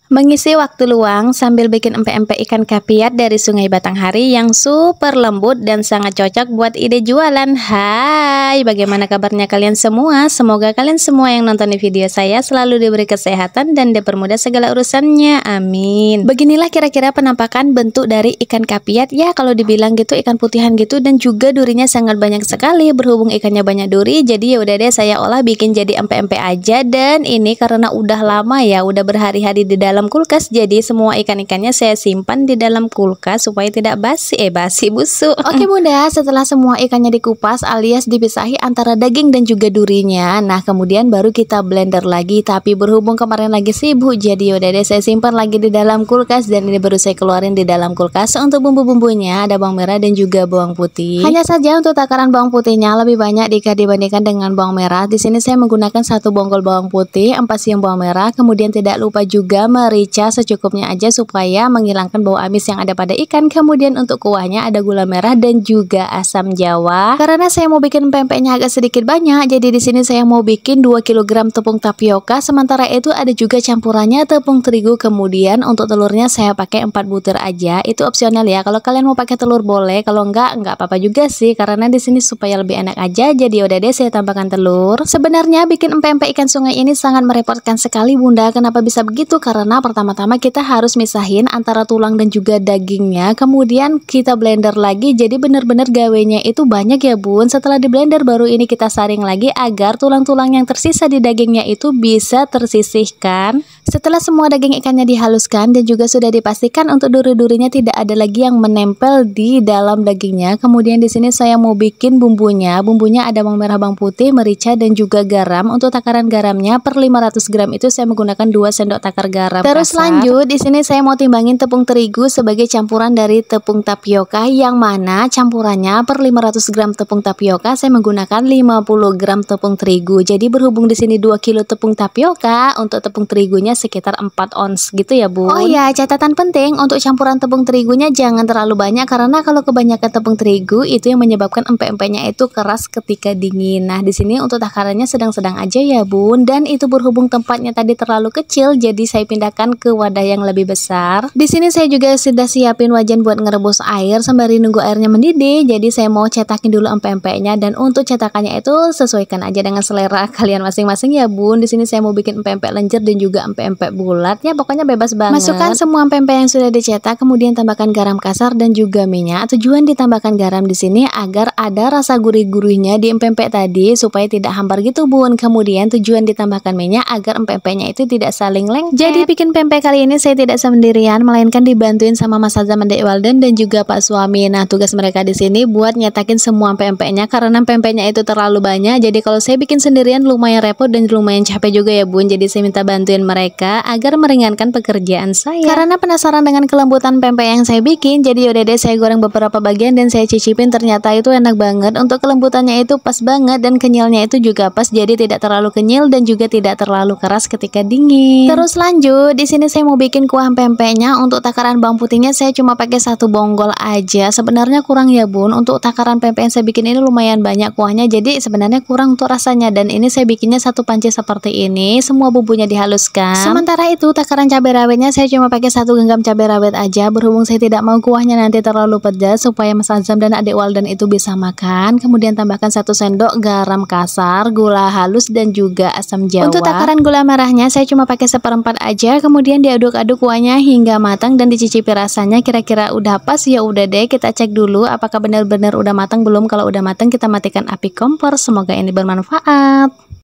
Mengisi waktu luang sambil bikin empek-empek ikan kapiat dari Sungai Batanghari yang super lembut dan sangat cocok buat ide jualan. Hai, bagaimana kabarnya kalian semua? Semoga kalian semua yang nonton di video saya selalu diberi kesehatan dan dipermudah segala urusannya. Amin. Beginilah kira-kira penampakan bentuk dari ikan kapiat ya, kalau dibilang gitu ikan putihan gitu, dan juga durinya sangat banyak sekali. Berhubung ikannya banyak duri, jadi ya udah deh saya olah bikin jadi empek-empek aja. Dan ini karena udah lama ya, udah berhari-hari di dalam kulkas, jadi semua ikan-ikannya saya simpan di dalam kulkas supaya tidak basi busuk. Oke bunda, setelah semua ikannya dikupas alias dipisahi antara daging dan juga durinya, nah kemudian baru kita blender lagi. Tapi berhubung kemarin lagi sibuk, jadi yaudah deh saya simpan lagi di dalam kulkas, dan ini baru saya keluarin di dalam kulkas. Untuk bumbu-bumbunya ada bawang merah dan juga bawang putih. Hanya saja untuk takaran bawang putihnya lebih banyak jika dibandingkan dengan bawang merah. Di sini saya menggunakan 1 bonggol bawang putih, 4 siung bawang merah, kemudian tidak lupa juga merica secukupnya aja supaya menghilangkan bau amis yang ada pada ikan. Kemudian untuk kuahnya ada gula merah dan juga asam jawa. Karena saya mau bikin pempeknya agak sedikit banyak, jadi di sini saya mau bikin 2 kg tepung tapioka. Sementara itu ada juga campurannya tepung terigu. Kemudian untuk telurnya saya pakai 4 butir aja. Itu opsional ya. Kalau kalian mau pakai telur boleh, kalau enggak apa-apa juga sih. Karena di sini supaya lebih enak aja. Jadi udah deh saya tambahkan telur. Sebenarnya bikin empek-empek ikan sungai ini sangat merepotkan sekali bunda. Kenapa bisa begitu? Karena pertama-tama kita harus misahin antara tulang dan juga dagingnya, kemudian kita blender lagi. Jadi bener-bener gawenya itu banyak ya bun. Setelah di blender baru ini kita saring lagi agar tulang-tulang yang tersisa di dagingnya itu bisa tersisihkan. Setelah semua daging ikannya dihaluskan dan juga sudah dipastikan untuk duri-durinya tidak ada lagi yang menempel di dalam dagingnya, kemudian di sini saya mau bikin bumbunya. Bumbunya ada bawang merah, bawang putih, merica dan juga garam. Untuk takaran garamnya per 500 gram itu saya menggunakan 2 sendok takar garam. Terus lanjut di sini saya mau timbangin tepung terigu sebagai campuran dari tepung tapioka, yang mana campurannya per 500 gram tepung tapioka saya menggunakan 50 gram tepung terigu. Jadi berhubung di sini 2 kilo tepung tapioka, untuk tepung terigunya sekitar 4 ons gitu ya bun. Oh iya, catatan penting untuk campuran tepung terigunya jangan terlalu banyak, karena kalau kebanyakan tepung terigu itu yang menyebabkan empek-empeknya itu keras ketika dingin. Nah di sini untuk takarannya sedang-sedang aja ya bun. Dan itu berhubung tempatnya tadi terlalu kecil, jadi saya pindahkan ke wadah yang lebih besar. Di sini saya juga sudah siapin wajan buat ngerebus air sembari nunggu airnya mendidih. Jadi saya mau cetakin dulu empek-empeknya, dan untuk cetakannya itu sesuaikan aja dengan selera kalian masing-masing ya bun. Di sini saya mau bikin empek-empek lenjer dan juga empek-empek bulat ya, pokoknya bebas banget. Masukkan semua empek-empek yang sudah dicetak, kemudian tambahkan garam kasar dan juga minyak. Tujuan ditambahkan garam di sini agar ada rasa gurih-gurihnya di empek-empek tadi supaya tidak hambar gitu bun. Kemudian tujuan ditambahkan minyak agar empek-empeknya itu tidak saling lengket. Jadi bikin pempek kali ini saya tidak sendirian, melainkan dibantuin sama Mas Azam, Dek Walden dan juga Pak suami. Nah tugas mereka di sini buat nyetakin semua pempeknya, karena pempeknya itu terlalu banyak. Jadi kalau saya bikin sendirian lumayan repot dan lumayan capek juga ya bun. Jadi saya minta bantuin mereka agar meringankan pekerjaan saya. Karena penasaran dengan kelembutan pempek yang saya bikin, jadi yaudah deh saya goreng beberapa bagian dan saya cicipin. Ternyata itu enak banget. Untuk kelembutannya itu pas banget dan kenyalnya itu juga pas. Jadi tidak terlalu kenyal dan juga tidak terlalu keras ketika dingin. Terus lanjut di sini saya mau bikin kuah pempeknya. Untuk takaran bawang putihnya saya cuma pakai 1 bonggol aja. Sebenarnya kurang ya bun. Untuk takaran pempek yang saya bikin ini lumayan banyak kuahnya, jadi sebenarnya kurang untuk rasanya. Dan ini saya bikinnya 1 panci seperti ini. Semua bumbunya dihaluskan. Sementara itu takaran cabai rawitnya saya cuma pakai 1 genggam cabai rawit aja. Berhubung saya tidak mau kuahnya nanti terlalu pedas supaya Mas Azam dan adik Walden itu bisa makan. Kemudian tambahkan 1 sendok garam kasar, gula halus dan juga asam jawa. Untuk takaran gula merahnya saya cuma pakai 1/4 aja. Kemudian diaduk-aduk kuahnya hingga matang dan dicicipi rasanya kira-kira udah pas. Ya udah deh kita cek dulu apakah benar-benar udah matang belum. Kalau udah matang kita matikan api kompor. Semoga ini bermanfaat.